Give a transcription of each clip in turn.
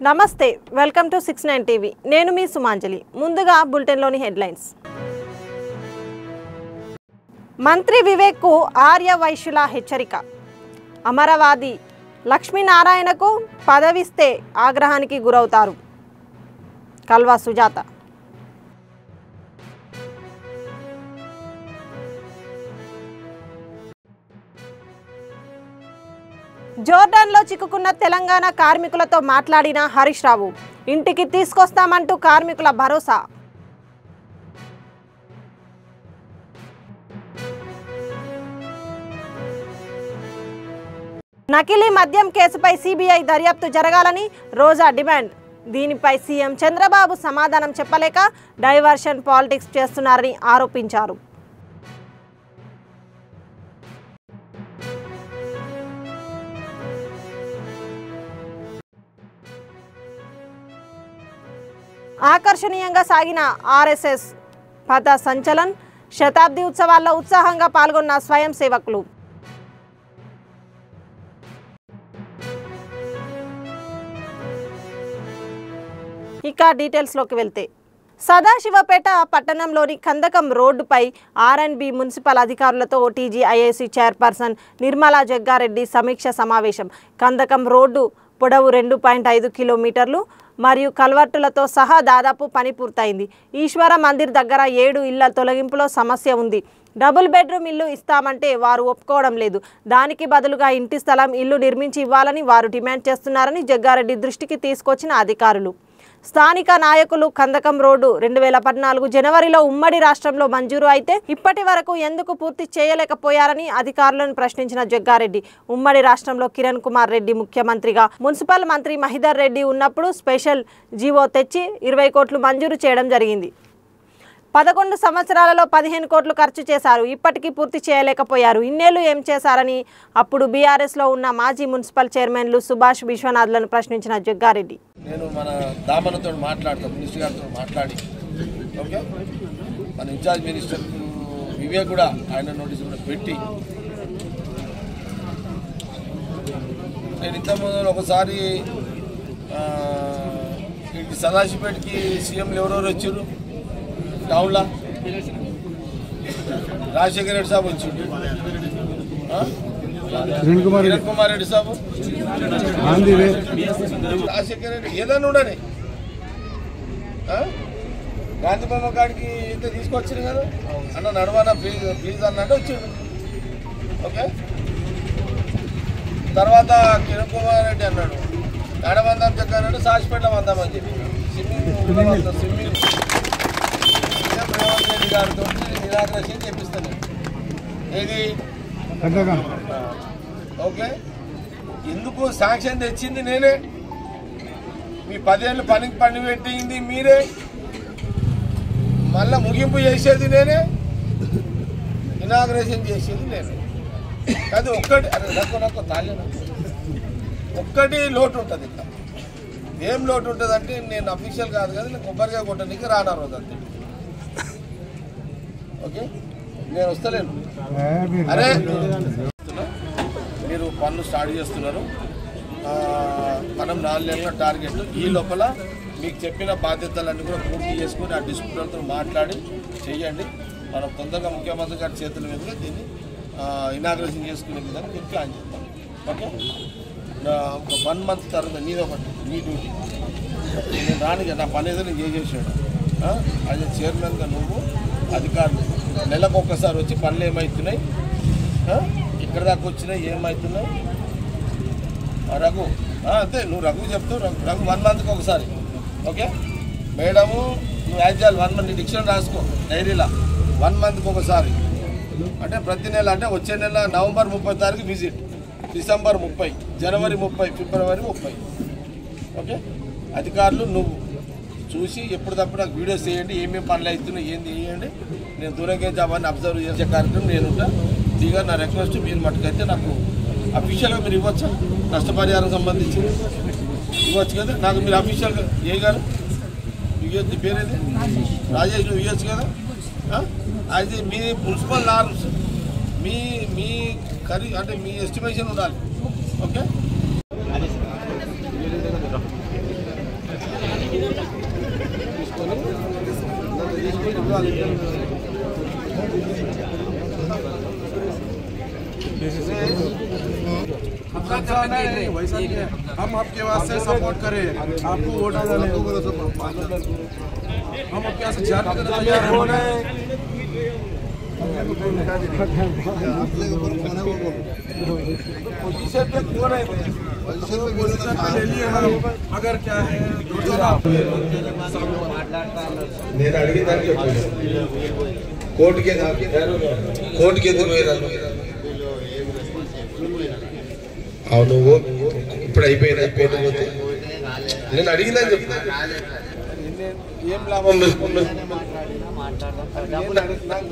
నమస్తే welcome to 69 TV నేను మీ సుమాంజలి ముందుగా బులెటిన్ లోని హెడ్లైన్స్ మంత్రి వివేక్ కు ఆర్య వైశ్యుల హెచ్చరిక అమరవాది లక్ష్మీనారాయణకు పదవిస్తే ఆగ్రహానికి గురవుతారు కల్వా సుజాత జోర్డాన్లో చిక్కుకున్న తెలంగాణ కార్మికులతో మాట్లాడిన హరీష్ రావు ఇంటికి తీసుకొస్తామంటూ కార్మికుల భరోసా నకిలీ మద్యం కేసుపై సిబిఐ దర్యాప్తు జరగాలని రోజా డిమాండ్ దీనిపై సీఎం చంద్రబాబు సమాధానం చెప్పలేక డైవర్షన్ పాలిటిక్స్ చేస్తున్నారని ఆరోపించారు ఆకర్షణీయంగా సాగిన ఆర్ఎస్ఎస్ పథ సంచలన్ శతాబ్ది ఉత్సవాల్లో ఉత్సాహంగా పాల్గొన్న స్వయం సేవకులు ఇక డీటెయిల్స్లోకి వెళ్తే సదాశివపేట పట్టణంలోని కందకం రోడ్డుపై ఆర్ఎండ్బి మున్సిపల్ అధికారులతో టీజీఐఏసీ చైర్పర్సన్ నిర్మలా జగ్గారెడ్డి సమీక్ష సమావేశం కందకం రోడ్డు పొడవు 2.5 కిలోమీటర్లు మరియు కల్వర్టులతో సహా దాదాపు పని పూర్తయింది ఈశ్వర మందిర్ దగ్గర 7 ఇళ్ల తొలగింపులో సమస్య ఉంది డబుల్ బెడ్రూమ్ ఇల్లు ఇస్తామంటే వారు ఒప్పుకోవడం లేదు దానికి బదులుగా ఇంటి స్థలం ఇల్లు నిర్మించి ఇవ్వాలని వారు డిమాండ్ చేస్తున్నారని జగ్గారెడ్డి దృష్టికి తీసుకొచ్చిన అధికారులు స్థానిక నాయకులు కందకం రోడ్డు 2014 జనవరిలో ఉమ్మడి రాష్ట్రంలో మంజూరు అయితే ఇప్పటి వరకు ఎందుకు పూర్తి చేయలేకపోయారని అధికారులను ప్రశ్నించిన జగ్గారెడ్డి ఉమ్మడి రాష్ట్రంలో కిరణ్ కుమార్ రెడ్డి ముఖ్యమంత్రిగా మున్సిపల్ మంత్రి మహిదర్ రెడ్డి ఉన్నప్పుడు స్పెషల్ జీవో తెచ్చి 20 కోట్లు మంజూరు చేయడం జరిగింది 11 సంవత్సరాలలో 15 కోట్లు ఖర్చు చేశారు ఇప్పటికీ పూర్తి చేయలేకపోయారు ఇన్నేళ్లు ఏం చేశారని అప్పుడు బీఆర్ఎస్లో ఉన్న మాజీ మున్సిపల్ చైర్మన్లు సుభాష్ విశ్వనాథ్లను ప్రశ్నించిన జగ్గారెడ్డి నేను మన దామనతో మాట్లాడతాను మినిస్టర్ గారితో మాట్లాడి ఓకే మన ఇన్ఛార్జ్ మినిస్టర్ వివేక్ కూడా ఆయన నోటీస్ కూడా పెట్టి నేను ఇంతకుముందు ఒకసారి ఇంటి సదాశివపేటకి సీఎంలు ఎవరెవరు వచ్చారు టౌన్లో రాజశేఖర రెడ్డి సాబ్ వచ్చిండు కిరణ్ కుమార్ రెడ్డి సాబు రాజశేఖర రెడ్డి ఏదైనా ఉండని గాంధీ బొమ్మ కాడికి ఇంత తీసుకొచ్చింది కదా అన్న నడవనా ప్లీజ్ ప్లీజ్ అన్నట్టు వచ్చిండు ఓకే తర్వాత కిరణ్ కుమార్ రెడ్డి అన్నాడు నడవందాం చెప్పాడు సాక్షిపేట వందామని చెప్పి స్విమ్మింగ్ రేవంత్ రెడ్డి గారితో నిరాకరణ చేపిస్తాను ఏది ఓకే ఎందుకు శాంక్షన్ తెచ్చింది నేనే మీ 10 ఏళ్ళు పని పెట్టింది మీరే మళ్ళా ముగింపు చేసేది నేనే ఇనాగ్రేషన్ చేసేది నేనే అది ఒక్కటి నాకు తాళి ఒక్కటి లోటు ఉంటుంది ఇంకా ఏం లోటు ఉంటుంది అంటే నేను అఫీషియల్ కాదు కదా నేను కొబ్బరిగా కొట్టడానికి రానా రోజు అంతే ఓకే నేను వస్తలేను అరే మీరు పనులు స్టార్ట్ చేస్తున్నారు మనం 4 నెలల టార్గెట్ ఈ లోపల మీకు చెప్పిన బాధ్యతలన్నీ కూడా పూర్తి చేసుకుని ఆ డిస్ట్రిబ్యూటర్తో మాట్లాడి చేయండి మనం తొందరగా ముఖ్యమంత్రి గారి చేతుల మీదుగా దీన్ని ఇనాగ్రేషన్ చేసుకునే విధంగా మీరు ప్లాన్ చేస్తాం ఓకే ఒక 1 మంత్ తర్వాత నీదొకటి నీ డ్యూటీ నేను రాని నా పని ఏదో నేను చేసేసాడు అది చైర్మన్గా నువ్వు అధికారులు నెలకు ఒక్కసారి వచ్చి పనులు ఏమవుతున్నాయి ఇక్కడ దాకా వచ్చినాయి ఏమవుతున్నాయి రఘు అంతే నువ్వు రఘు చెప్తావు రఘు 1 మంత్కి ఒకసారి ఓకే మేడము నువ్వు యాజ్యాలు 1 మంత్ డిక్షన్ రాసుకో డైరీలా 1 మంత్కి ఒకసారి అంటే ప్రతి నెల అంటే వచ్చే నెల నవంబర్ 30 తారీఖు విజిట్ డిసెంబర్ 30 జనవరి 30 ఫిబ్రవరి 30 ఓకే అధికారులు నువ్వు చూసి ఎప్పటికప్పుడు నాకు వీడియోస్ చేయండి ఏమేమి పనులు అవుతున్నాయి ఏంది చేయండి నేను దూరంగా అవన్నీ అబ్జర్వ్ చేసే కార్యక్రమం నేనుంటా దిగా నా రిక్వెస్ట్ మీరు మట్టుకైతే నాకు అఫీషియల్గా మీరు ఇవ్వచ్చా నష్టపరిహారం సంబంధించి ఇవ్వచ్చు కదా నాకు మీరు అఫీషియల్గా ఏ గారు ఇవ్వచ్చు పేరేది రాజేష్ నువ్వు ఇవ్వచ్చు కదా అది మీ మున్సిపల్ నార్మ్స్ మీ అంటే మీ ఎస్టిమేషన్ ఉండాలి ఓకే वैसा नहीं है, हम आपके वास्ते सपोर्ट करें, आपको वोट डालें, हम आपके वास्ते जान करने तैयार हैं। पोजीशन पे कौन है? पोजीशन पे ले लिए हम, मगर क्या है నేను అడిగిన దానికి కోర్టుకే ఎందుకు పోయినాను? అవును ఇప్పుడు అయిపోయినా పోతే నేను అడిగిందని చెప్తా. ఏం లాభం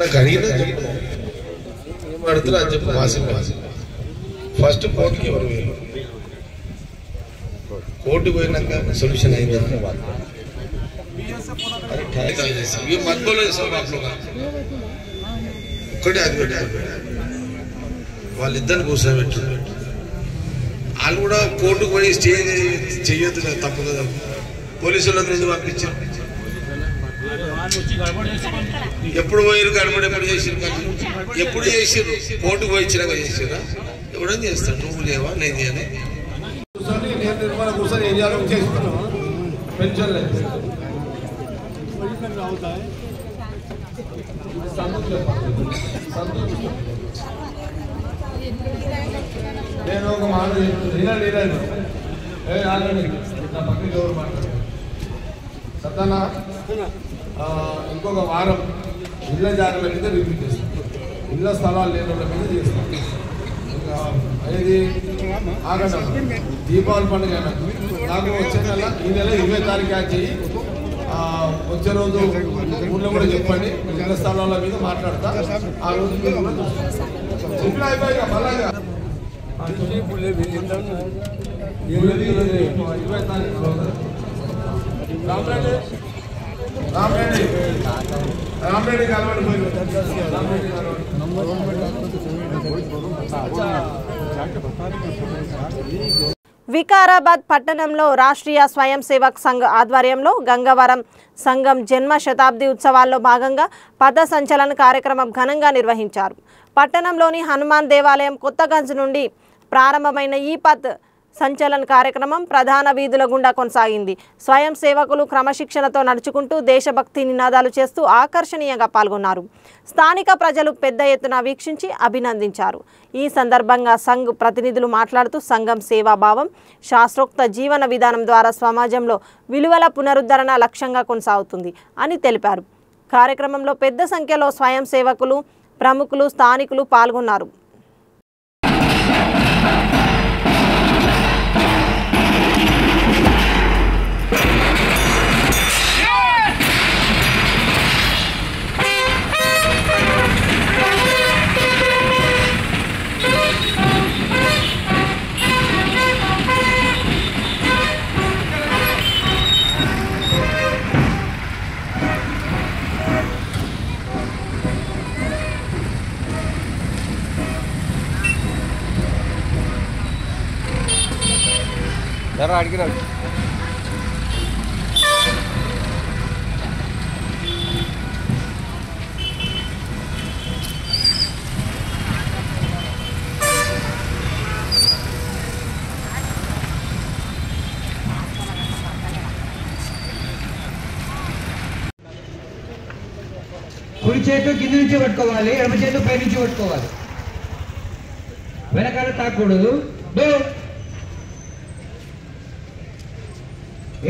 నాకు అడిగినా చెప్పు, ఏం అడుగుతున్నా అని చెప్పు. ఫస్ట్ కోర్టుకి ఎవరు పోయారు? కోర్టుకు పోయినాక సొల్యూషన్ అయిందా? ये मत बोलो सब आप लोग ఒక్కటే అది వాళ్ళిద్దరిని కూర్చోబెట్టు. వాళ్ళు కూడా కోర్టుకు పోయి స్టే చెయ్యొద్దు కదా, తప్పు కదా. పోలీసులకు ఎందుకు పంపించారు? ఎప్పుడు పోయారు? గడబడి ఎప్పుడు చేసారు? ఎప్పుడు చేసారు? కోర్టుకు పోయి ఇచ్చినాక చేసారా? ఎవడని చేస్తాడు? నువ్వు లేవా? నేను చేయని కూర్చొని ఏరియాలో చేస్తున్నాను. పెన్షన్ లేదు. నేను ఒక మాట నా పక్కన ఎవరు మాట్లాడారు సత్తానా, ఇంకొక వారం ఇళ్ళ జాగాల మీద రివ్యూ చేస్తాం, ఇళ్ళ స్థలాలు లేని వాళ్ళ మీద చేస్తాం. ఇంకా అనేది ఆగండి. దీపావళి పండుగ నాకు వచ్చే నెల, ఈ నెల 20 తారీఖు యాడ్ చేయి. వచ్చే రోజు ఊళ్ళో కూడా చెప్పండి, ఇళ్ళ స్థలాల మీద మాట్లాడతా. ఆ రోజు మీరు కూడా జిల్లా అయిపోయాక మళ్ళా 20 తారీఖు రామరెడ్డి కలవండి పోయి వికారాబాద్ పట్టణంలో రాష్ట్రీయ స్వయం సేవక్ సంఘ్ ఆధ్వర్యంలో గంగవరం సంఘం జన్మ శతాబ్ది ఉత్సవాల్లో భాగంగా పథ సంచలన కార్యక్రమం ఘనంగా నిర్వహించారు. పట్టణంలోని హనుమాన్ దేవాలయం కొత్తగంజ్ నుండి ప్రారంభమైన ఈ పథ్ సంచలన కార్యక్రమం ప్రధాన వీధుల గుండా కొనసాగింది. స్వయం సేవకులు క్రమశిక్షణతో నడుచుకుంటూ దేశభక్తి నినాదాలు చేస్తూ ఆకర్షణీయంగా పాల్గొన్నారు. స్థానిక ప్రజలు పెద్ద ఎత్తున వీక్షించి అభినందించారు. ఈ సందర్భంగా సంఘ్ ప్రతినిధులు మాట్లాడుతూ సంఘం సేవాభావం, శాస్త్రోక్త జీవన విధానం ద్వారా సమాజంలో విలువల పునరుద్ధరణ లక్ష్యంగా కొనసాగుతుంది అని తెలిపారు. కార్యక్రమంలో పెద్ద సంఖ్యలో స్వయం సేవకులు, ప్రముఖులు, స్థానికులు పాల్గొన్నారు. అడిగినా కుడి చేతితో కింద నుంచి పట్టుకోవాలి, ఎడమ చేతితో పై నుంచి పట్టుకోవాలి. వెనకాల తాకూడదు.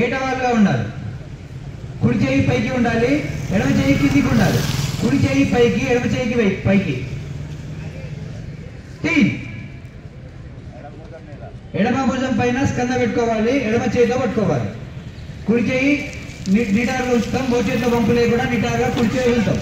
ఏటవాలుగా ఉండాలి. కుడి చేయి పైకి ఉండాలి, ఎడమ చేయి కిందికి ఉండాలి. కుడి చేయి పైకి, ఎడమ చేయికి పైకి. ఎడమ భుజం పైన స్కంద పెట్టుకోవాలి, ఎడమ చేతిలో పట్టుకోవాలి. కుడి చేయి నిటారుగా ఉంచుతాం, మో చేతిలో వంపు లేకుండా నిటారుగా కుడి చేయి ఉంచుతాం.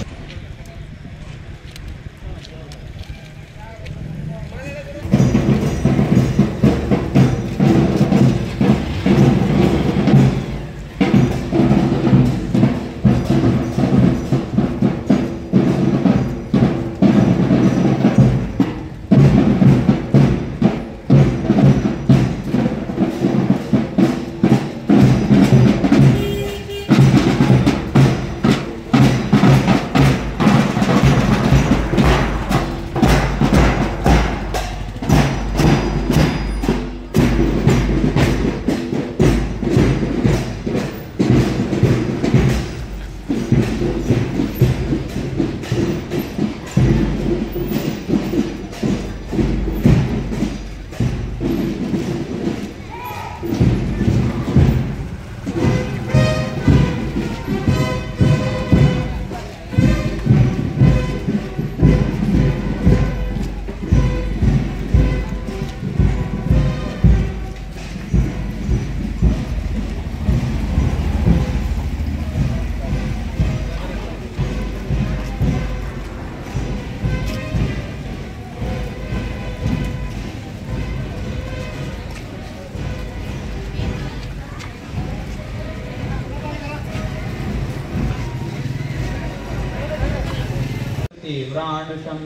तीव्राणुषं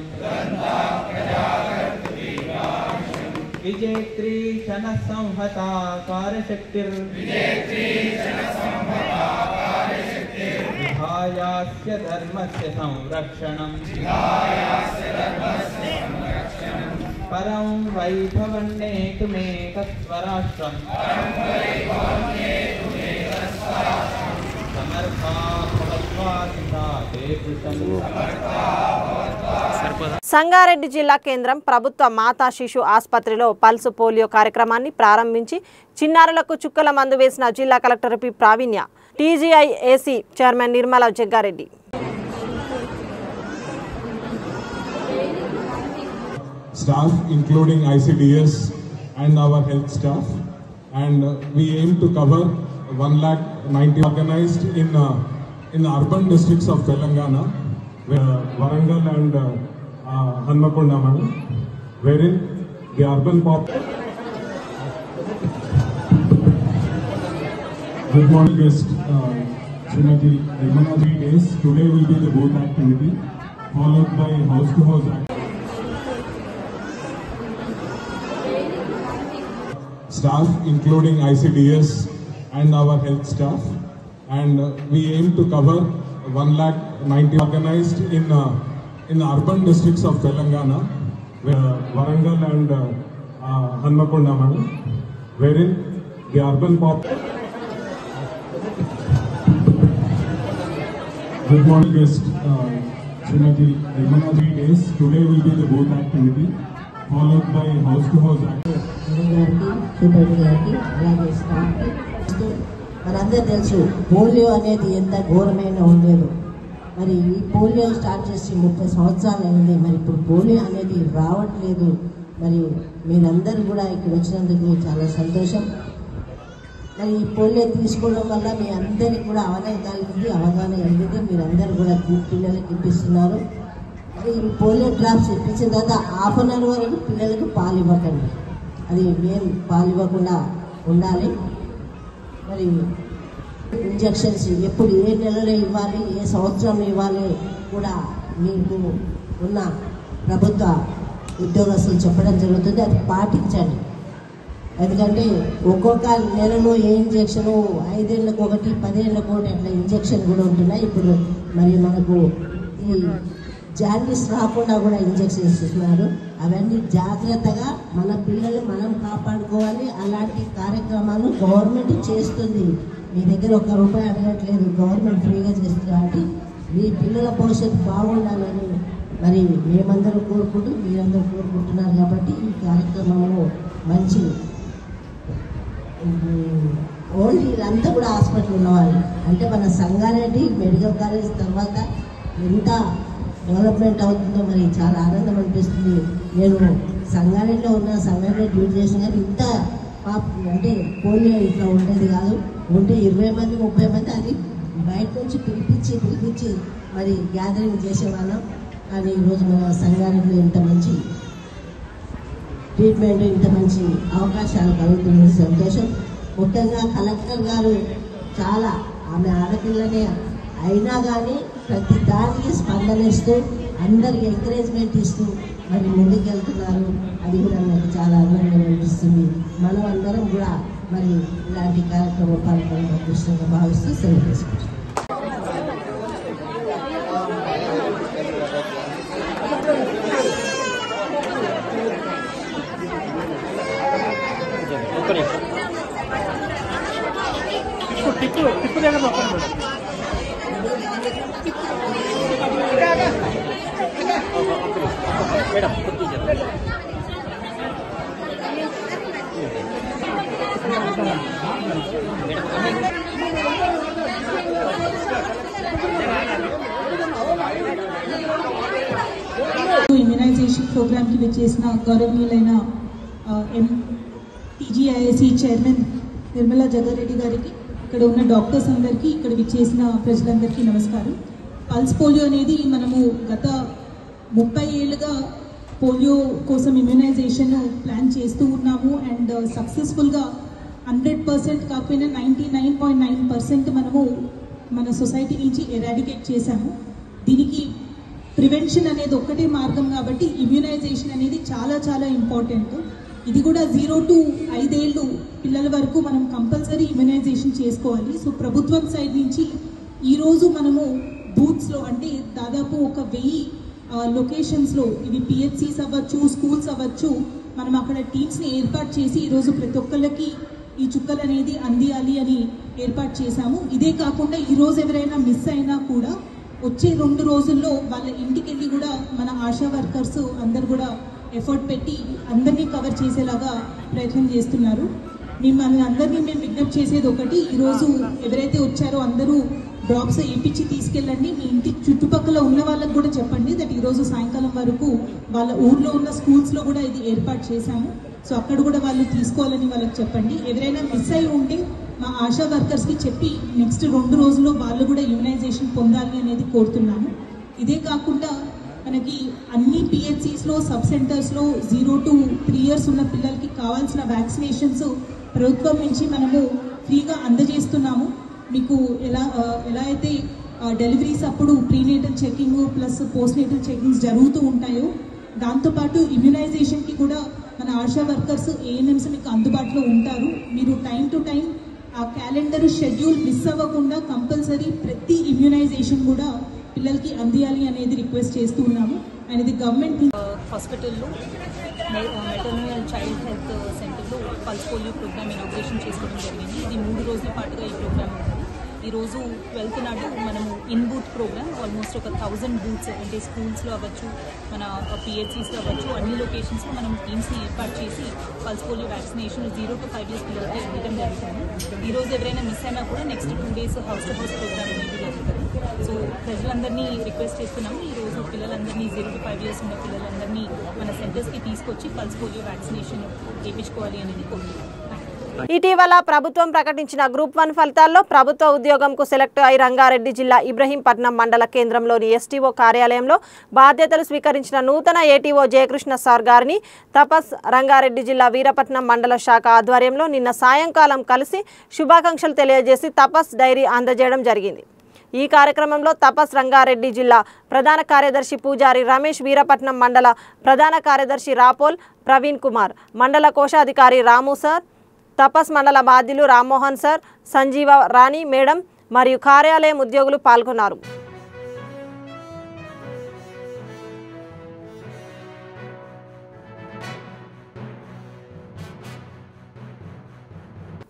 विजेत्री शनः संहता विधायास्य धर्मस्य संरक्षणं परं वैभवन्नेतुमेकस्वराष्ट्रं समर्था भवत्वादिता ते पुरुषं సంగారెడ్డి జిల్లా కేంద్రం ప్రభుత్వ మాతా శిశు ఆసుపత్రిలో పల్స్ పోలియో కార్యక్రమాన్ని ప్రారంభించి చిన్నారులకు చుక్కల మందు వేసిన జిల్లా collector P Praveenya, TGIAC chairman Nirmala Jaggareddy. Staff including ICDS and our health staff, and we aim to cover 1,90,000 organized in the urban districts of Telangana, Warangal and Hanmakonda, wherein the urban Good morning, guest Srimati Nirmala ji days. Today will be the booth activity, followed by house-to-house activity. Staff including ICDS and our health staff, and we aim to cover 1,90,000 organized in the urban districts of Telangana, Warangal and Hanmakonda, wherein the urban Good morning, guest Srimati Nirmala ji days. Today will be the booth activity, followed by house-to-house activity. మనందరూ తెలుసు polio అనేది ఎంత ఘోరమైన ఉండేదో. మరి ఈ polio start చేసి 30 సంవత్సరాలు అయింది. మరి ఇప్పుడు పోలియో అనేది రావట్లేదు. మరి మీరందరూ కూడా ఇక్కడ వచ్చినందుకు చాలా సంతోషం. మరి ఈ పోలియో తీసుకోవడం వల్ల మీ అందరికీ కూడా అవగాహన కలిగింది. మీరందరూ కూడా పిల్లలకి ఇప్పిస్తున్నారు. మరి ఈ పోలియో డ్రాప్స్ ఇప్పించిన తర్వాత హాఫ్ అన్ అవర్ వరకు పిల్లలకు పాలు ఇవ్వకండి. అది మెయిన్, పాలు ఇవ్వకుండా ఉండాలి. మరి ఇంజక్షన్స్ ఎప్పుడు ఏ నెలలో ఇవ్వాలి, ఏ సంవత్సరం ఇవ్వాలి కూడా మీకు ఉన్న ప్రభుత్వ ఉద్యోగస్తులు చెప్పడం జరుగుతుంది. అది పాటించండి. ఎందుకంటే ఒక్కొక్క నెలలో ఏ ఇంజక్షను 5 ఏళ్ళకు ఒకటి, 10 ఏళ్ళకు ఒకటి అట్లా ఇంజక్షన్ కూడా ఉంటున్నాయి. ఇప్పుడు మరి మనకు ఈ జాండీస్ రాకుండా కూడా ఇంజక్షన్స్ ఇస్తున్నారు. అవన్నీ జాగ్రత్తగా మన పిల్లలు మనం కాపాడుకోవాలి. అలాంటి కార్యక్రమాలు గవర్నమెంట్ చేస్తుంది. మీ దగ్గర ₹1 అడగట్లేదు, గవర్నమెంట్ ఫ్రీగా చేస్తుంది. కాబట్టి మీ పిల్లల భవిష్యత్తు బాగుండాలని మరి మేమందరూ కోరుకుంటూ మీరందరూ కోరుకుంటున్నారు. కాబట్టి ఈ కార్యక్రమంలో మంచి ఓన్లీ వీళ్ళంతా కూడా హాస్పిటల్ ఉన్నవాళ్ళు. అంటే మన సంగారెడ్డి మెడికల్ కాలేజ్ తర్వాత ఎంత డెవలప్మెంట్ అవుతుందో మరి చాలా ఆనందం అనిపిస్తుంది. నేను సంగారెడ్డిలో ఉన్న సంగారెడ్డి డ్యూటీ చేసిన కానీ ఇంత అంటే పోలియో ఇట్లా ఉండేది కాదు. ఉంటే 20 మంది 30 మంది అది బయట నుంచి పిలిపించి మరి గ్యాదరింగ్ చేసేవాళ్ళం. కానీ ఈరోజు మన సంగారెడ్డిలో ఇంత మంచి ట్రీట్మెంట్, ఇంత మంచి అవకాశాలు కలుగుతున్న సంతోషం. ముఖ్యంగా కలెక్టర్ గారు చాలా, ఆమె ఆడపిల్లనే అయినా కానీ ప్రతి దానికి స్పందనిస్తూ అందరికి ఎంకరేజ్మెంట్ ఇస్తూ మరి ముందుకెళ్తున్నారు. అది కూడా నాకు చాలా ఆనందంగా అనిపిస్తుంది. మనం అందరం కూడా మరి ఇలాంటి కార్యక్రమం పాల్గొనడం అదృష్టంగా భావిస్తూ సెలవు తీసుకుంటాం. ఇమ్యునైజేషన్ ప్రోగ్రామ్కి విచ్చేసిన గౌరవనీయులైన టీజీఐఏసీ చైర్మన్ నిర్మలా జగ్గారెడ్డి గారికి, ఇక్కడ ఉన్న డాక్టర్స్ అందరికీ, ఇక్కడ విచ్చేసిన ప్రజలందరికీ నమస్కారం. పల్స్ పోలియో అనేది మనము గత 30 ఏళ్ళుగా పోలియో కోసం ఇమ్యునైజేషన్ ప్లాన్ చేస్తూ ఉన్నాము. అండ్ సక్సెస్ఫుల్గా 100% కాకపోయినా 99.9% మనము మన సొసైటీ నుంచి ఎరాడికేట్ చేశాము. దీనికి ప్రివెన్షన్ అనేది ఒక్కటే మార్గం కాబట్టి ఇమ్యూనైజేషన్ అనేది చాలా చాలా ఇంపార్టెంట్. ఇది కూడా 0 to 5 ఏళ్ళు పిల్లల వరకు మనం కంపల్సరీ ఇమ్యూనైజేషన్ చేసుకోవాలి. సో ప్రభుత్వం సైడ్ నుంచి ఈరోజు మనము బూత్స్లో అంటే దాదాపు 1000 లొకేషన్స్లో ఇవి పిహెచ్సిస్ అవ్వచ్చు, స్కూల్స్ అవ్వచ్చు, మనం అక్కడ టీమ్స్ని ఏర్పాటు చేసి ఈరోజు ప్రతి ఒక్కళ్ళకి ఈ చుక్కలు అనేది అందియాలి అని ఏర్పాటు చేశాము. ఇదే కాకుండా ఈరోజు ఎవరైనా మిస్ అయినా కూడా వచ్చే 2 రోజుల్లో వాళ్ళ ఇంటికి వెళ్ళి కూడా మన ఆశా వర్కర్స్ అందరు కూడా ఎఫర్ట్ పెట్టి అందరినీ కవర్ చేసేలాగా ప్రయత్నం చేస్తున్నారు. మిమ్మల్ని అందరినీ మేము విజ్ఞప్తి చేసేది ఒకటి, ఈరోజు ఎవరైతే వచ్చారో అందరూ డ్రాప్స్ వేయించి తీసుకెళ్ళండి. మీ ఇంటి చుట్టుపక్కల ఉన్న వాళ్ళకి కూడా చెప్పండి దట్ ఈరోజు సాయంకాలం వరకు వాళ్ళ ఊర్లో ఉన్న స్కూల్స్లో కూడా ఇది ఏర్పాటు చేశాము. సో అక్కడ కూడా వాళ్ళు తీసుకోవాలని వాళ్ళకి చెప్పండి. ఎవరైనా మిస్ అయి ఉంటే మా ఆశా వర్కర్స్కి చెప్పి నెక్స్ట్ 2 రోజుల్లో వాళ్ళు కూడా ఇమ్యునైజేషన్ పొందాలి అనేది కోరుతున్నాము. ఇదే కాకుండా మనకి అన్ని పిహెచ్సిస్లో సబ్ సెంటర్స్లో 0 to 3 years ఉన్న పిల్లలకి కావాల్సిన వ్యాక్సినేషన్స్ ప్రభుత్వం నుంచి మనము ఫ్రీగా అందజేస్తున్నాము. మీకు ఎలా అయితే డెలివరీస్ అప్పుడు prenatal checking plus post natal checkings జరుగుతూ ఉంటాయో దాంతోపాటు ఇమ్యునైజేషన్కి కూడా మన ఆశా వర్కర్స్ ఏఎన్ఎంస్ మీకు అందుబాటులో ఉంటారు. మీరు టైం టు టైం ఆ క్యాలెండర్ షెడ్యూల్ మిస్ అవ్వకుండా కంపల్సరీ ప్రతి ఇమ్యునైజేషన్ కూడా పిల్లలకి అందియాలి అనేది రిక్వెస్ట్ చేస్తూ ఉన్నాము. అండ్ ఇది గవర్నమెంట్ హాస్పిటల్లో మెటర్నల్ చైల్డ్ హెల్త్ సెంటర్లో పల్స్ పోలియో ప్రోగ్రామ్ ఇనాగ్రేషన్ చేసుకోవడం జరిగింది. ఇది 3 రోజుల పాటుగా ఈ ప్రోగ్రామ్ ఉంటుంది. ఈరోజు 12th నాడు మనము in booth program almost 1000 booths అంటే స్కూల్స్లో అవ్వచ్చు, మన పిహెచ్సిస్లో అవ్వచ్చు, అన్ని లొకేషన్స్లో మనం టీమ్స్ని ఏర్పాటు చేసి pulse polio vaccination 0 to 5 years పిల్లలకి ఇవ్వడం జరుగుతుంది. ఈరోజు ఎవరైనా మిస్ అయినా కూడా next 2 days house to house program అనేది జరుగుతుంది. సో ప్రజలందరినీ రిక్వెస్ట్ చేస్తున్నాము, ఈరోజు పిల్లలందరినీ 0 to 5 years ఉన్న పిల్లలందరినీ మన సెంటర్స్కి తీసుకొచ్చి పల్స్ పోలియో వ్యాక్సినేషన్ వేయించుకోవాలి అనేది కోరుతున్నాం. ఇటీవల ప్రభుత్వం ప్రకటించిన గ్రూప్ 1 ఫలితాల్లో ప్రభుత్వ ఉద్యోగంకు సెలెక్ట్ అయి రంగారెడ్డి జిల్లా ఇబ్రహీంపట్నం మండల కేంద్రంలోని ఎస్టీఓ కార్యాలయంలో బాధ్యతలు స్వీకరించిన నూతన ఏటీఓ జయకృష్ణ సార్ గారిని తపస్ రంగారెడ్డి జిల్లా వీరపట్నం మండల శాఖ ఆధ్వర్యంలో నిన్న సాయంకాలం కలిసి శుభాకాంక్షలు తెలియజేసి తపస్ డైరీ అందజేయడం జరిగింది. ఈ కార్యక్రమంలో తపస్ రంగారెడ్డి జిల్లా ప్రధాన కార్యదర్శి పూజారి రమేష్, వీరపట్నం మండల ప్రధాన కార్యదర్శి రాపోల్ ప్రవీణ్ కుమార్, మండల కోశాధికారి రాము సార్, తపస్ మండల బాధ్యులు రామ్మోహన్ సార్, సంజీవ రాణి మేడం మరియు కార్యాలయం ఉద్యోగులు పాల్గొన్నారు.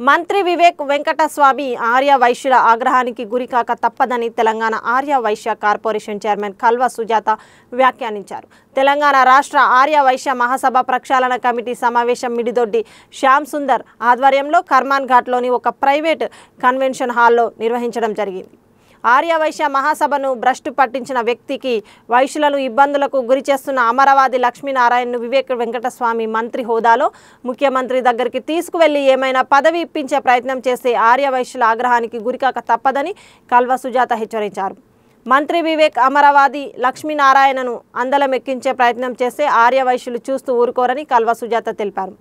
మంత్రి వివేక్ వెంకటస్వామి ఆర్య వైశ్యుల ఆగ్రహానికి గురికాక తప్పదని తెలంగాణ ఆర్య వైశ్య కార్పొరేషన్ చైర్మన్ కల్వ సుజాత వ్యాఖ్యానించారు. తెలంగాణ రాష్ట్ర ఆర్య వైశ్య మహాసభ ప్రక్షాళన కమిటీ సమావేశం మిడిదొడ్డి శ్యామ్ సుందర్ ఆధ్వర్యంలో కర్మాన్ ఘాట్లోని ఒక ప్రైవేట్ కన్వెన్షన్ హాల్లో నిర్వహించడం జరిగింది. ఆర్య వైశ్య మహాసభను భ్రష్టు పట్టించిన వ్యక్తికి వైశ్యులను ఇబ్బందులకు గురి చేస్తున్న అమరవాది లక్ష్మీనారాయణను వివేక్ వెంకటస్వామి మంత్రి హోదాలో ముఖ్యమంత్రి దగ్గరికి తీసుకువెళ్లి ఏమైనా పదవి ఇప్పించే ప్రయత్నం చేస్తే ఆర్య వైశ్యుల ఆగ్రహానికి గురికాక తప్పదని కల్వ సుజాత హెచ్చరించారు. మంత్రి వివేక్ అమరవాది లక్ష్మీనారాయణను అందలం ఎక్కించే ప్రయత్నం చేస్తే ఆర్య వైశ్యులు చూస్తూ ఊరుకోరని కల్వ సుజాత తెలిపారు.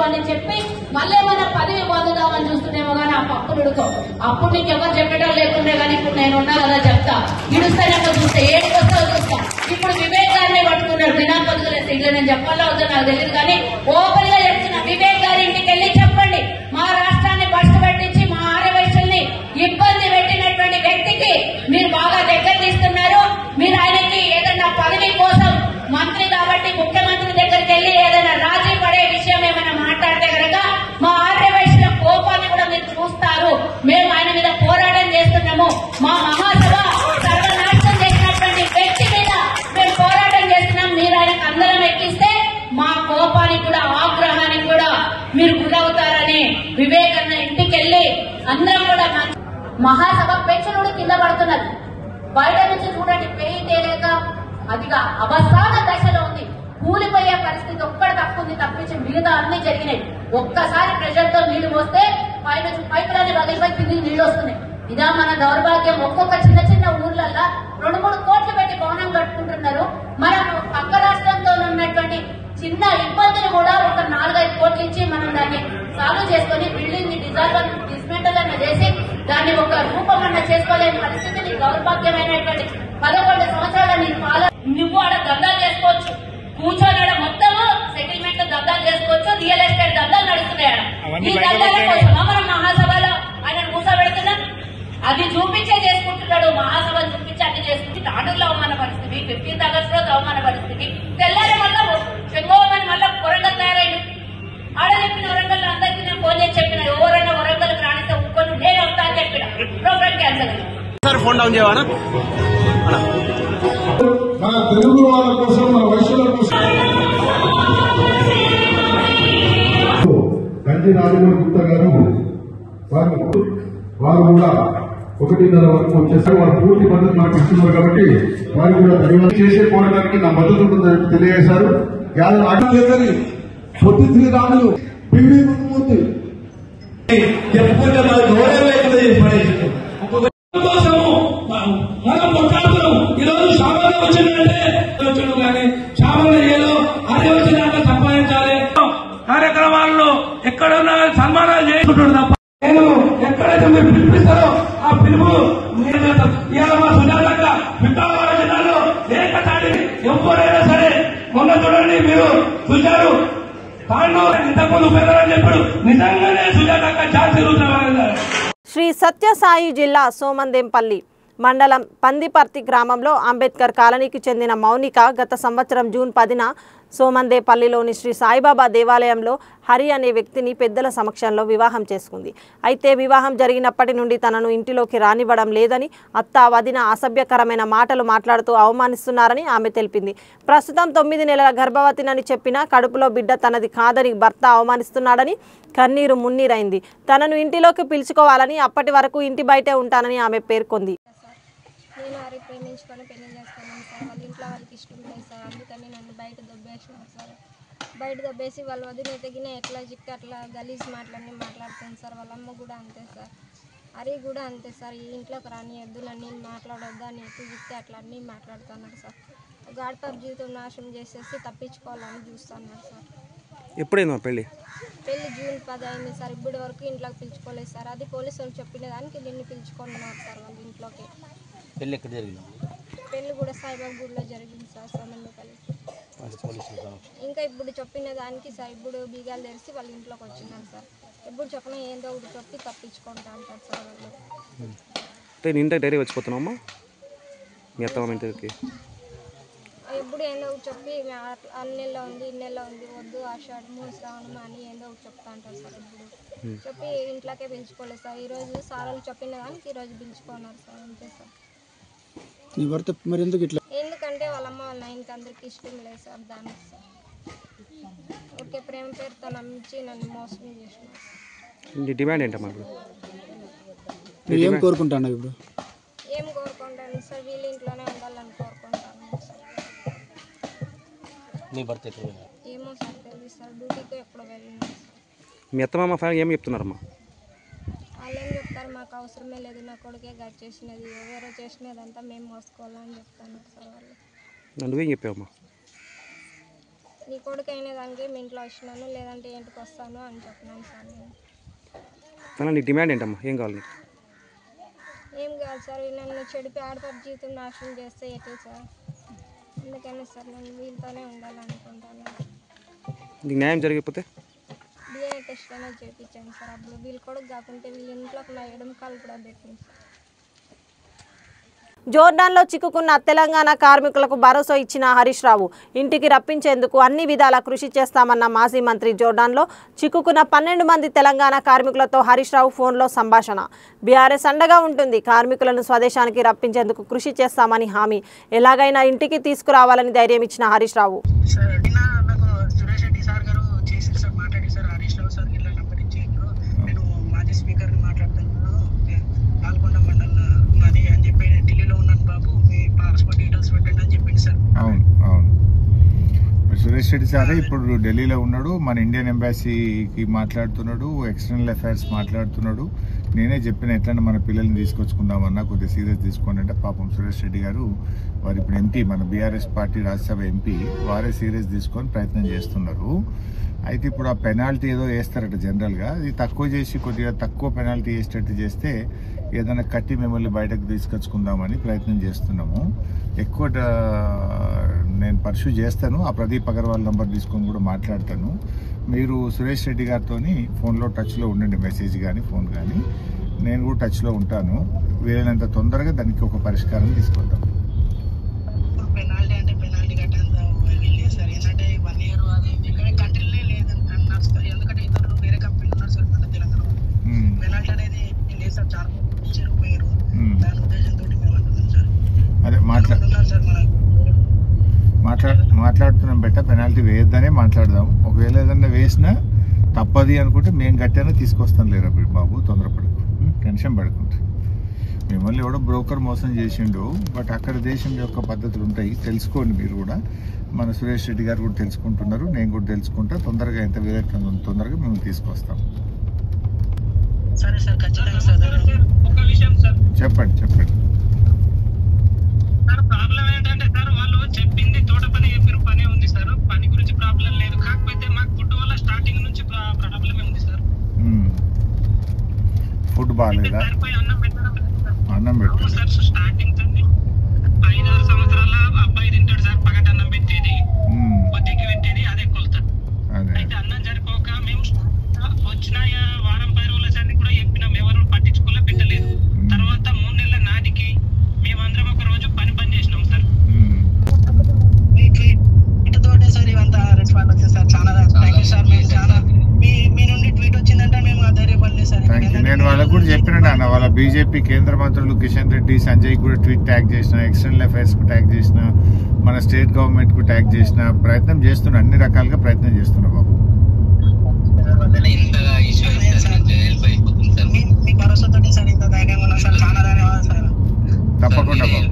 అని చెప్పి మళ్ళీ మన పదవి పొందుదామని చూస్తున్నామో కానీ ఆ పప్పులుడుకో అప్పుడు నీకు ఎవరు చెప్పడం లేకుండా కానీ ఇప్పుడు నేను ఉన్నా కదా చెప్తా ఇడుస్తానక్క చూస్తే ఏడుకొస్తా చూస్తా. ఇప్పుడు వివేక్ గారిని పట్టుకున్నారు దినాపతులు వేస్తే ఇట్లా నేను చెప్పాలో అవుతా నాకు తెలియదు కానీ ఓపెన్ గా చెప్తున్నా, వివేక్ గారి ఇంటికి వెళ్ళి చెప్పండి మా రాష్ట్రాన్ని బస్సు పెట్టించి మా ఆర్య వైశ్యుల్ని ఇబ్బంది పెట్టినటువంటి వ్యక్తికి మీరు బాగా దగ్గర తీస్తున్నారు. మీరు ఆయనకి ఏదైనా పదవి కోసం మంత్రి కాబట్టి ముఖ్యమంత్రి దగ్గరికి వెళ్ళి ఏదైనా రాజీ పడే విషయం ఏమైనా మాట్లాడితే కనుక మా ఆర్య వైశ్యుల కోపాన్ని కూడా మీరు చూస్తారు. మేము ఆయన మీద పోరాటం చేస్తున్నాము. మా మహాసభ సర్వనాశనం చేసినటువంటి వ్యక్తి మీద మేము పోరాటం చేస్తున్నాం. మీరు ఆయనకు అందరం ఎక్కిస్తే మా కోపానికి కూడా ఆగ్రహానికి కూడా మీరు గురవుతారని వివేక్ అన్న ఇంటికి వెళ్ళి అందరం కూడా మహాసభ పెన్షన్ కింద పడుతున్నది. బయట నుంచి చూడండి పేయి తేలేక అదిగా అవసాన దశలో ఉంది. కూలిపోయే పరిస్థితి ఒక్కటి తప్పుంది తప్పించి మిగతా అన్ని జరిగినాయి. ఒక్కసారి ప్రెషర్ తో నీళ్లు పోస్తే పైపులన్నీ బదిలిపోయి కిందికి నీళ్లు వస్తున్నాయి. ఇదా మన దౌర్భాగ్యం. ఒక్కొక్క చిన్న చిన్న ఊర్లల్లో 2-3 కోట్లు పెట్టి భవనం కట్టుకుంటున్నారు. మనం పక్క రాష్ట్రంతో ఉన్నటువంటి చిన్న ఇబ్బందులు కూడా ఒక 4-5 కోట్లు ఇచ్చి మనం దాన్ని సాల్వ్ చేసుకుని బిల్డింగ్ ని డిజాల్వ్ డిస్మెంటల్ అన్న చేసి దాన్ని దాన్ని ఒక రూపమన్నా చేసుకోలేని పరిస్థితిని దౌర్భాగ్యమైనటువంటి 11 సంవత్సరాల నీ పాలన నువ్వు ఆడ దందాలు చేసుకోవచ్చు, కూర్చొని ఆడ మొత్తము సెటిల్మెంట్ దందాలు చేసుకోవచ్చు, రియల్ ఎస్టేట్ దందాలు నడుస్తున్నాయి. ఈ దందాల కోసం మనం మహాసభలో ఆయన కూర్చోబెడుతున్నాం. అది చూపించే చేసుకుంటున్నాడు, మహాసభను చూపించి అన్ని చేసుకుంటే తాండూరులో అవమాన పరిస్థితి, 15th August రోజు అవమాన పరిస్థితి, తెల్లారి మళ్ళా చెంగోమని మళ్ళా వరంగల్ తయారైంది. ఆడ చెప్పిన వరంగల్ అందరికీ నేను ఫోన్ చేసి చెప్పిన, ఎవరైనా వరంగల్కి రానిస్తే ఒక్కరు నేను వస్తా అని చెప్పిన. Program cancel sir. Phone down చేయవా? మన తెలుగు వాళ్ళ కోసం, మన వైశ్యుల కోసం గంజి రాజగోపాల్ గుప్తా గారు వారు కూడా 1:30 వరకు వచ్చేసారు. వారు పూర్తి మద్దతు మనకు ఇస్తున్నారు కాబట్టి వారు కూడా ధన్యవాదాలు చేసే పోవడానికి నా మద్దతు ఉంటుందని తెలియజేశారు. పొట్టి శ్రీరాములు పివి మున్మూర్తి చెప్పుకుంటే మన గౌరవం మనం కొట్లాడుతున్నాం. ఈరోజు సామాన్య వచ్చిందంటే వచ్చాడు, కానీ సామాన్య ఏదో అదే వచ్చినాక సంపాదించాలి. కార్యక్రమాల్లో ఎక్కడున్నా సన్మానాలు చేసుకుంటాడు తప్ప నేను ఎక్కడైతే మీరు పిలిపిస్తారో ఆ పిలుపు ఇవాళ మా సుజాతక్క వికారాబాద్ జిల్లాలో ఏకతాటి ఎవరైనా సరే మొన్న చూడండి మీరు చూశారు. తాండూరు ఇంతకుముందు పెద్దలని చెప్పాడు, నిజంగానే సుజాతక్క ఛాన్స్ తిరుగుతున్నారు. శ్రీ సత్యసాయి జిల్లా సోమందేంపల్లి మండలం పందిపర్తి గ్రామంలో అంబేద్కర్ కాలనీకి చెందిన మౌనిక గత సంవత్సరం జూన్ 10న సోమందేపల్లిలోని శ్రీ సాయిబాబా దేవాలయంలో హరి అనే వ్యక్తిని పెద్దల సమక్షంలో వివాహం చేసుకుంది. అయితే వివాహం జరిగినప్పటి నుండి తనను ఇంటిలోకి రానివ్వడం లేదని, అత్త వదిన అసభ్యకరమైన మాటలు మాట్లాడుతూ అవమానిస్తున్నారని ఆమె తెలిపింది. ప్రస్తుతం 9 నెలల గర్భవతినని చెప్పినా కడుపులో బిడ్డ తనది కాదని భర్త అవమానిస్తున్నాడని కన్నీరు మున్నీరైంది. తనను ఇంటిలోకి పిలుచుకోవాలని, అప్పటి వరకు ఇంటి బయటే ఉంటానని ఆమె పేర్కొంది. నేను హరి ప్రేమించుకొని పెళ్లి చేసుకున్నాను సార్. వాళ్ళ ఇంట్లో వాళ్ళకి ఇష్టం లేదు సార్, అందుకని నన్ను బయట దొబ్బేసినారు సార్. బయట దొబ్బేసి వాళ్ళ వదిన ఎదిగిన ఎట్లా చిక్కి అట్లా గలీజ్ మాటలన్నీ మాట్లాడుతుంది సార్. వాళ్ళ అమ్మ కూడా అంతే సార్, హరి కూడా అంతే సార్. ఈ ఇంట్లోకి రానియద్దు, నన్ను మాట్లాడొద్దు అని ఎట్లా చిక్కి అట్లా అన్నీ మాట్లాడుతున్నాడు సార్. గాడిపాపు జీవితం నాశనం చేసేసి తప్పించుకోవాలని చూస్తున్నాడు సార్. ఎప్పుడైనా పెళ్లి జూన్ 10 అయింది సార్. ఇప్పటి వరకు ఇంట్లోకి పిలుచుకోలేదు సార్. అది పోలీసు వాళ్ళు చెప్పిన దానికి నిన్ను పిలుచుకున్నారు సార్ వాళ్ళ ఇంట్లోకి. పెళ్లి ఎక్కడ జరిగింది? పెళ్లి కూడా సాయిబాబా గుడిలో జరిగింది సార్, సోమందేపల్లి. ఇంకా ఇప్పుడు చెప్పిన దానికి సార్ ఇప్పుడు బీగాలు తెరిచి వాళ్ళ ఇంట్లోకి వచ్చినారు సార్. ఇప్పుడు చెప్పిన ఏందో ఒకటి చెప్పి తప్పించుకుంటా అంటారు సార్ వాళ్ళు. ఇంటికి డైరీ వచ్చిపోతున్నామా మీ అత్తమ్మ ఇంటికి? ఎప్పుడు ఏందో ఒకటి చెప్పి అన్నెల్లో ఉంది, ఇన్నెల్లో ఉంది, వద్దు ఆషాఢము శ్రావణము అని ఏందో ఒకటి చెప్తా అంటారు సార్. ఇప్పుడు చెప్పి ఇంట్లోకే పిలుచుకోలేదు సార్. ఈరోజు సార్లు చెప్పిన దానికి ఈరోజు పిలుచుకున్నారు సార్, అంతే సార్. ఎందుకంటే వాళ్ళ అమ్మ వాళ్ళ నాయనకి అందరికి ఇష్టం లేదు సార్ దానికి సార్. ఓకే ప్రేమ పేరుతో నమ్మించి నన్ను మోసం చేసినారు. డిమాండ్ ఏంటమ్మా? ఏం కోరుకుంటాను ఇప్పుడు? ఏం కోరుకుంటాను సార్, వీళ్ళ ఇంట్లోనే ఉండాలని కోరుకుంటాను సార్. నీ భర్త ఎక్కడ? ఏమో సార్ తెలియదు సార్, డ్యూటీకి ఎప్పుడు వెళ్ళినా సార్. మీ అత్తమామ ఫ్యామిలీ ఏం చెప్తున్నారమ్మా? వాళ్ళు ఏం చెప్తారు, మాకు అవసరమే లేదు, నా కొడుకే గట్ చేసినది, ఎవరో చేసినదంతా మేము మోసుకోవాలని చెప్తాను సార్ వాళ్ళు. నువ్వేం చెప్పావమ్మా? నీ కొడుకు అయిన దానికి మీ ఇంట్లో వచ్చినాను, లేదంటే ఇంటికి వస్తాను అని చెప్పినాను సార్ నేను. నీ డిమాండ్ ఏంటమ్మా? ఏం కావాలి? ఏం కాదు సార్, నన్ను చెడిపి ఆడపడి జీవితం నాశనం చేస్తే ఎట్లా సార్? అందుకని సార్ నేను వీళ్ళతోనే ఉండాలనుకుంటాను. నీకు న్యాయం జరిగిపోతే డిఎన్ఏ టెస్ట్ అనేది చేయించాను సార్. అప్పుడు వీళ్ళు కొడుకు కాకుంటే వీళ్ళ ఇంట్లోకి నా ఎడమ కాలు కూడా పెట్టింది సార్. జోర్డాన్లో చిక్కుకున్న తెలంగాణ కార్మికులకు భరోసా ఇచ్చిన హరీష్ రావు ఇంటికి రప్పించేందుకు అన్ని విధాలా కృషి చేస్తామన్న మాజీ మంత్రి. జోర్డాన్లో చిక్కుకున్న 12 మంది తెలంగాణ కార్మికులతో హరీష్ రావు ఫోన్లో సంభాషణ. బీఆర్ఎస్ అండగా ఉంటుంది, కార్మికులను స్వదేశానికి రప్పించేందుకు కృషి చేస్తామని హామీ. ఎలాగైనా ఇంటికి తీసుకురావాలని ధైర్యం ఇచ్చిన హరీష్ రావు. సురేష్ రెడ్డి సారే ఇప్పుడు ఢిల్లీలో ఉన్నాడు, మన ఇండియన్ ఎంబాసీకి మాట్లాడుతున్నాడు, ఎక్స్టర్నల్ అఫైర్స్ మాట్లాడుతున్నాడు. నేనే చెప్పిన ఎట్లన్నా మన పిల్లల్ని తీసుకొచ్చుకుందామన్నా కొద్దిగా సీరియస్ తీసుకోండి అంటే పాపం సురేష్ రెడ్డి గారు వారు ఇప్పుడు ఎంపీ, మన బీఆర్ఎస్ పార్టీ రాజ్యసభ ఎంపీ, వారే సీరియస్ తీసుకొని ప్రయత్నం చేస్తున్నారు. అయితే ఇప్పుడు ఆ పెనాల్టీ ఏదో వేస్తారట జనరల్గా, అది తక్కువ చేసి కొద్దిగా తక్కువ పెనాల్టీ వేసేటట్టు చేస్తే ఏదైనా కట్టి మిమ్మల్ని బయటకు తీసుకొచ్చుకుందామని ప్రయత్నం చేస్తున్నాము. ఎక్కువ నేను పర్సూ చేస్తాను. ఆ ప్రదీప్ అగర్వాల్ నంబర్ తీసుకొని కూడా మాట్లాడతాను. మీరు సురేష్ రెడ్డి గారితో ఫోన్లో టచ్లో ఉండండి, మెసేజ్ కానీ ఫోన్ కానీ. నేను కూడా టచ్లో ఉంటాను. వీలైనంత తొందరగా దానికి ఒక పరిష్కారం తీసుకుంటాం. పెనాల్టీ అంటే పెనాల్టీ కట్టేంత వెళ్ళలేదు సార్. ఏంటంటే 1 year అది ఇక్కడ కంట్రీలే లేదు నడుస్తుంది. ఎందుకంటే ఇద్దరు వేరే కంపెనీ ఉన్నారు సార్ మన తెలంగాణలో. పెనాల్టీ అనేది లేదు సార్. చాలా ఇచ్చారు పోయారు. దాని ఉద్దేశంతో మేము అంటున్నాం సార్. అదే మాట్లాడుతున్నాం బెట్ట. పెనాల్టీ వేయొద్దనే మాట్లాడదాం. ఒకవేళ ఏదన్నా వేసినా తప్పది అనుకుంటే మేము గట్టినా తీసుకొస్తాం. లేరా బాబు, తొందరపడకు, టెన్షన్ పడకుండా. మిమ్మల్ని ఎవడో బ్రోకర్ మోసం చేసిండు. బట్ అక్కడ దేశం యొక్క పద్ధతులు ఉంటాయి, తెలుసుకోండి మీరు కూడా. మన సురేష్ రెడ్డి గారు కూడా తెలుసుకుంటున్నారు, నేను కూడా తెలుసుకుంటా. తొందరగా ఎంత వేరే తొందరగా మేము తీసుకొస్తాం. సరే సార్, ఖచ్చితంగా సార్. ఒక విషయం సార్, చెప్పండి. సార్ ప్రాబ్లం ఏంటంటే సార్ వాళ్ళు చెప్పింది తోట పని చెప్పిన పనే ఉంది సార్. పని గురించి ప్రాబ్లం లేదు. కాకపోతే మాకు ఫుడ్ వల్ల స్టార్టింగ్ నుంచి ప్రాబ్లమే ఉంది సార్. ఫుడ్ బాగాలేదా? అన్నం పెట్టారు సార్. స్టార్టింగ్ 5-6 సంవత్సరాల అబ్బాయి తింటాడు సార్. పగటి అన్నం పెట్టేది, కొద్దికి పెట్టేది, అదే కొలుతాడు. అయితే అన్నం సరిపోక మేము వచ్చిన వారం 10 రోజుల సార్ని కూడా చెప్పినాం, ఎవరు పట్టించుకోలే, పెట్టలేదు. తర్వాత 3 నెలల నాటికి మేమందరం ఒక రోజు పని చేసినాం సార్. ఇటుతోటే సార్ ఇవంతా రెస్పాండ్ వచ్చింది సార్. చాలా థ్యాంక్ యూ సార్. మేము చాలా మీ నుండి ట్వీట్ వచ్చిందంటే మేము ధైర్యపడలేదు సార్. నేను వాళ్ళకు కూడా చెప్పినా అన్న. వాళ్ళ బీజేపీ కేంద్ర మంత్రులు కిషన్ రెడ్డి, సంజయ్ కూడా ట్వీట్ ట్యాగ్ చేసిన, ఎక్స్టర్నల్ అఫైర్స్ కు ట్యాగ్ చేసిన, మన స్టేట్ గవర్నమెంట్ కు ట్యాగ్ చేసిన, ప్రయత్నం చేస్తున్నా. అన్ని రకాలుగా ప్రయత్నం చేస్తున్నా బాబు. తప్పకుండా బాబు,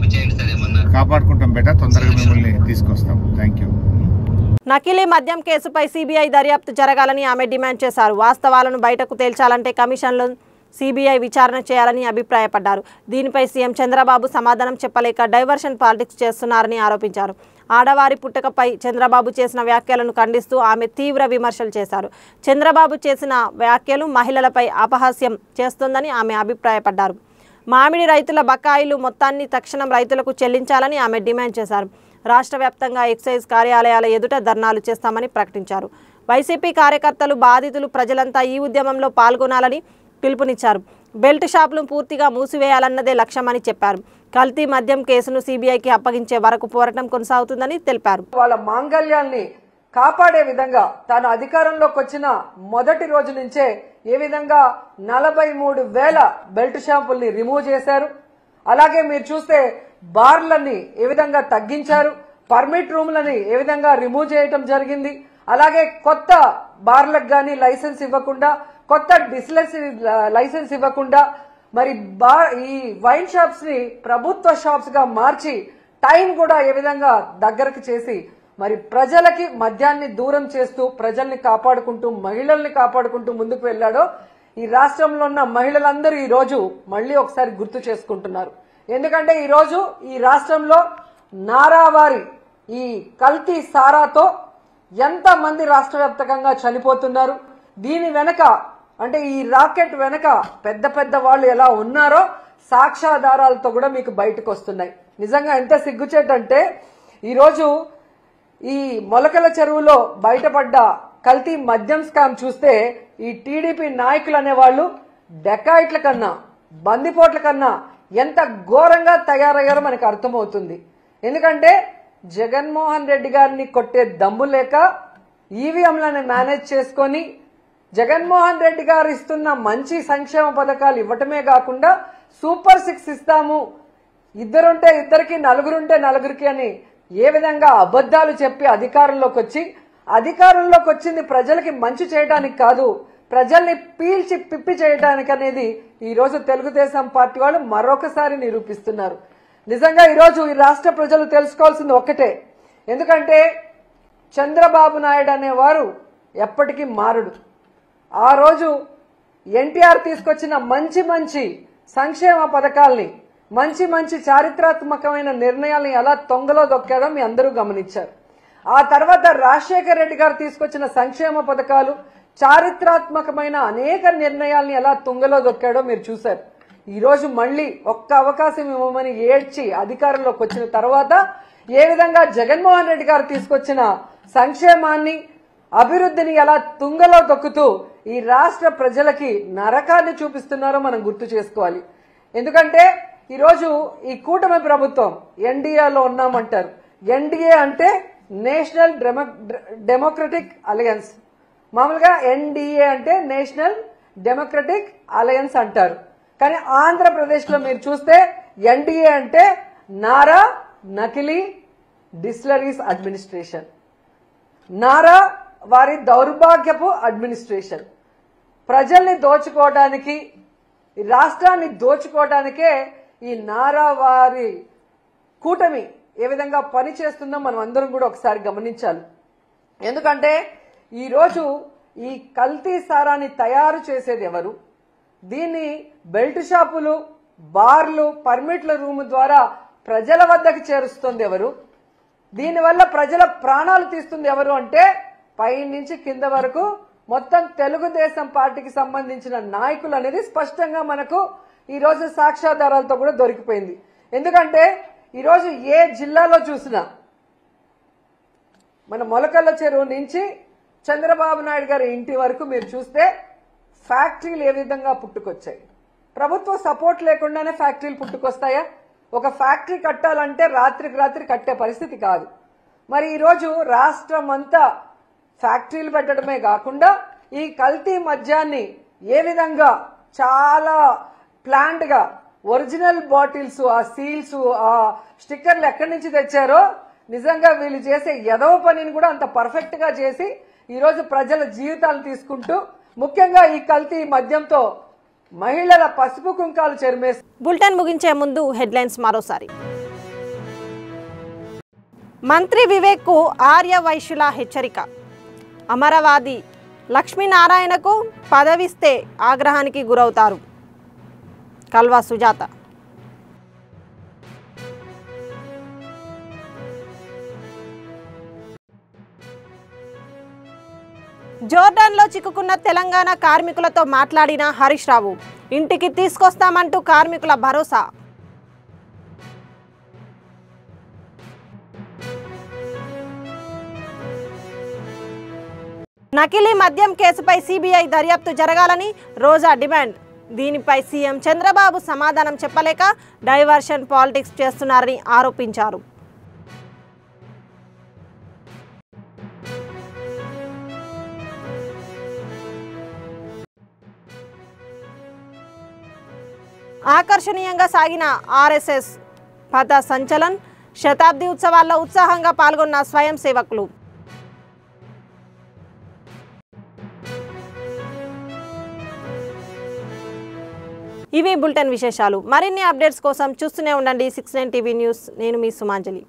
కాపాడుకుంటాం బేటా. తొందరగా మిమ్మల్ని తీసుకొస్తాం. Thank you. నకిలీ మద్యం కేసుపై సిబిఐ దర్యాప్తు జరగాలని ఆమె డిమాండ్ చేశారు. వాస్తవాలను బయటకు తేల్చాలంటే కమిషన్లో సిబిఐ విచారణ చేయాలని అభిప్రాయపడ్డారు. దీనిపై సీఎం చంద్రబాబు సమాధానం చెప్పలేక డైవర్షన్ పాలిటిక్స్ చేస్తున్నారని ఆరోపించారు. ఆడవారి పుట్టుకపై చంద్రబాబు చేసిన వ్యాఖ్యలను ఖండిస్తూ ఆమె తీవ్ర విమర్శలు చేశారు. చంద్రబాబు చేసిన వ్యాఖ్యలు మహిళలపై అపహాస్యం చేస్తుందని ఆమె అభిప్రాయపడ్డారు. మామిడి రైతుల బకాయిలు మొత్తాన్ని తక్షణం రైతులకు చెల్లించాలని ఆమె డిమాండ్ చేశారు. రాష్ట్ర వ్యాప్తంగా ఎక్సైజ్ కార్యాలయాల ఎదుట ధర్నాలు చేస్తామని ప్రకటించారు. వైసీపీ కార్యకర్తలు, బాధితులు, ప్రజలంతా ఈ ఉద్యమంలో పాల్గొనాలని పిలుపునిచ్చారు. బెల్ట్ షాపులు పూర్తిగా మూసివేయాలన్నదే లక్ష్యమని చెప్పారు. కల్తీ మద్యం కేసును సిబిఐకి అప్పగించే వరకు పోరాటం కొనసాగుతుందని తెలిపారు. వాళ్ళ మాంగళ్యాన్ని కాపాడే విధంగా తాను అధికారంలోకి వచ్చిన మొదటి రోజు నుంచే ఏ విధంగా 43,000 బెల్ట్ షాపుల్ని రిమూవ్ చేశారు. అలాగే మీరు చూస్తే బార్లని ఏ విధంగా తగ్గించారు, పర్మిట్ రూమ్లని ఏ విధంగా రిమూవ్ చేయడం జరిగింది. అలాగే కొత్త బార్లకు గానీ లైసెన్స్ ఇవ్వకుండా, కొత్త డిస్టిలరీ లైసెన్స్ ఇవ్వకుండా మరి ఈ వైన్ షాప్స్ ని ప్రభుత్వ షాప్స్ గా మార్చి టైం కూడా ఏ విధంగా దగ్గరకు చేసి మరి ప్రజలకి మద్యాన్ని దూరం చేస్తూ ప్రజల్ని కాపాడుకుంటూ మహిళల్ని కాపాడుకుంటూ ముందుకు వెళ్లాడో ఈ రాష్ట్రంలో ఉన్న మహిళలందరూ ఈ రోజు మళ్లీ ఒకసారి గుర్తు చేసుకుంటున్నారు. ఎందుకంటే ఈ రోజు ఈ రాష్ట్రంలో నారావారి ఈ కల్తీ సారాతో ఎంత మంది రాష్ట్ర వ్యాప్తంగా చనిపోతున్నారు. దీని వెనక అంటే ఈ రాకెట్ వెనక పెద్ద పెద్ద వాళ్ళు ఎలా ఉన్నారో సాక్ష్యాధారాలతో కూడా మీకు బయటకు వస్తున్నాయి. నిజంగా ఎంత సిగ్గుచేటంటే ఈరోజు ఈ మొలకల చెరువులో బయటపడ్డ కల్తీ మద్యం స్కామ్ చూస్తే ఈ టీడీపీ నాయకులు అనేవాళ్ళు డెకాయిట్ల కన్నా, బందిపోట్ల కన్నా ఎంత ఘోరంగా తయారయ్యారో మనకు అర్థమవుతుంది. ఎందుకంటే జగన్మోహన్ రెడ్డి గారిని కొట్టే దమ్ము లేక ఈవీఎంలను మేనేజ్ చేసుకొని జగన్మోహన్ రెడ్డి గారు ఇస్తున్న మంచి సంక్షేమ పథకాలు ఇవ్వటమే కాకుండా సూపర్ 6 ఇస్తాము, ఇద్దరుంటే ఇద్దరికి, నలుగురుంటే నలుగురికి అని ఏ విధంగా అబద్ధాలు చెప్పి అధికారంలోకి వచ్చింది ప్రజలకి మంచి చేయడానికి కాదు, ప్రజల్ని పీల్చి పిప్పి చేయడానికి అనేది ఈ రోజు తెలుగుదేశం పార్టీ వాళ్ళు మరొకసారి నిరూపిస్తున్నారు. నిజంగా ఈరోజు ఈ రాష్ట్ర ప్రజలు తెలుసుకోవాల్సింది ఒక్కటే. ఎందుకంటే చంద్రబాబు నాయుడు అనేవారు ఎప్పటికీ మారడు. ఆ రోజు ఎన్టీఆర్ తీసుకొచ్చిన మంచి మంచి సంక్షేమ పథకాల్ని, మంచి మంచి చారిత్రాత్మకమైన నిర్ణయాల్ని ఎలా తొంగలో దొక్కాడో మీ అందరూ గమనించారు. ఆ తర్వాత రాజశేఖర్ రెడ్డి గారు తీసుకొచ్చిన సంక్షేమ పథకాలు, చారిత్రాత్మకమైన అనేక నిర్ణయాల్ని ఎలా తుంగలో దొక్కాడో మీరు చూశారు. ఈరోజు మళ్ళీ ఒక్క అవకాశం ఇవ్వమని ఏడ్చి అధికారంలోకి వచ్చిన తర్వాత ఏ విధంగా జగన్మోహన్ రెడ్డి గారు తీసుకొచ్చిన సంక్షేమాన్ని అభివృద్ధిని ఎలా తుంగలో తొక్కుతూ ఈ రాష్ట్ర ప్రజలకి నరకాన్ని చూపిస్తున్నారో మనం గుర్తు చేసుకోవాలి. ఎందుకంటే ఈరోజు ఈ కూటమి ప్రభుత్వం ఎన్డీఏలో ఉన్నామంటారు. ఎన్డీఏ అంటే నేషనల్ డెమోక్రటిక్ అలయన్స్. మామూలుగా ఎన్డీఏ అంటే నేషనల్ డెమోక్రటిక్ అలయన్స్ అంటారు. కానీ ఆంధ్రప్రదేశ్లో మీరు చూస్తే ఎన్డీఏ అంటే నారా నకిలీ డిస్టిలరీస్ అడ్మినిస్ట్రేషన్, నారా వారి దౌర్భాగ్యపు అడ్మినిస్ట్రేషన్. ప్రజల్ని దోచుకోవడానికి, రాష్ట్రాన్ని దోచుకోవడానికే ఈ నారా వారి కూటమి ఏ విధంగా పనిచేస్తుందో మనం అందరం కూడా ఒకసారి గమనించాలి. ఎందుకంటే ఈరోజు ఈ కల్తీ సారాన్ని తయారు చేసేది ఎవరు? దీన్ని బెల్ట్ షాపులు, బార్లు, పర్మిట్ల రూమ్ ద్వారా ప్రజల వద్దకు చేరుస్తుంది ఎవరు? దీనివల్ల ప్రజల ప్రాణాలు తీస్తుంది ఎవరు అంటే పై నుంచి కింద వరకు మొత్తం తెలుగుదేశం పార్టీకి సంబంధించిన నాయకులు అనేది స్పష్టంగా మనకు ఈరోజు సాక్ష్యాధారాలతో కూడా దొరికిపోయింది. ఎందుకంటే ఈరోజు ఏ జిల్లాలో చూసినా మన మొలకల్ల చెరువు నుంచి చంద్రబాబు నాయుడు గారి ఇంటి వరకు మీరు చూస్తే ఫ్యాక్టరీలు ఏ విధంగా పుట్టుకొచ్చాయి. ప్రభుత్వ సపోర్ట్ లేకుండానే ఫ్యాక్టరీలు పుట్టుకొస్తాయా? ఒక ఫ్యాక్టరీ కట్టాలంటే రాత్రికి రాత్రి కట్టే పరిస్థితి కాదు. మరి ఈరోజు రాష్ట్రం అంతా ఫ్యాక్టరీలు పెట్టడమే కాకుండా ఈ కల్తీ మద్యాన్ని ఏ విధంగా చాలా ప్లాంట్ గా ఒరిజినల్ బాటిల్స్, ఆ సీల్స్, ఆ స్టిక్కర్లు ఎక్కడి నుంచి తెచ్చారో నిజంగా వీళ్ళు చేసే ఎదవ పనిని కూడా అంత పర్ఫెక్ట్ గా చేసి ఈరోజు ప్రజల జీవితాలు తీసుకుంటూ ముఖ్యంగా ఈ కల్తీ మద్యంతో మహిళల పసుపు కుంకాలు చెరిమేసి. బులెటిన్ ముగించే ముందు హెడ్లైన్స్ మరోసారి. మంత్రి వివేక్ కు ఆర్య వైశ్యుల హెచ్చరిక. అమరవాది లక్ష్మీనారాయణకు పదవిస్తే ఆగ్రహానికి గురవుతారు. కల్వా సుజాత. జోర్డాన్లో చిక్కుకున్న తెలంగాణ కార్మికులతో మాట్లాడిన హరీష్ రావు. ఇంటికి తీసుకొస్తామంటూ కార్మికుల భరోసా. నకిలీ మద్యం కేసుపై సిబిఐ దర్యాప్తు జరగాలని రోజా డిమాండ్. దీనిపై సీఎం చంద్రబాబు సమాధానం చెప్పలేక డైవర్షన్ పాలిటిక్స్ చేస్తున్నారని ఆరోపించారు. ఆకర్షణీయంగా సాగిన ఆర్ఎస్ఎస్ పథ సంచలన్. శతాబ్ది ఉత్సవాల్లో ఉత్సాహంగా పాల్గొన్న స్వయం సేవకులు. ఇవి బులెటిన్ విశేషాలు. మరిన్ని అప్డేట్స్ కోసం చూస్తూనే ఉండండి 69 టీవీ న్యూస్. నేను మీ సుమాంజలి.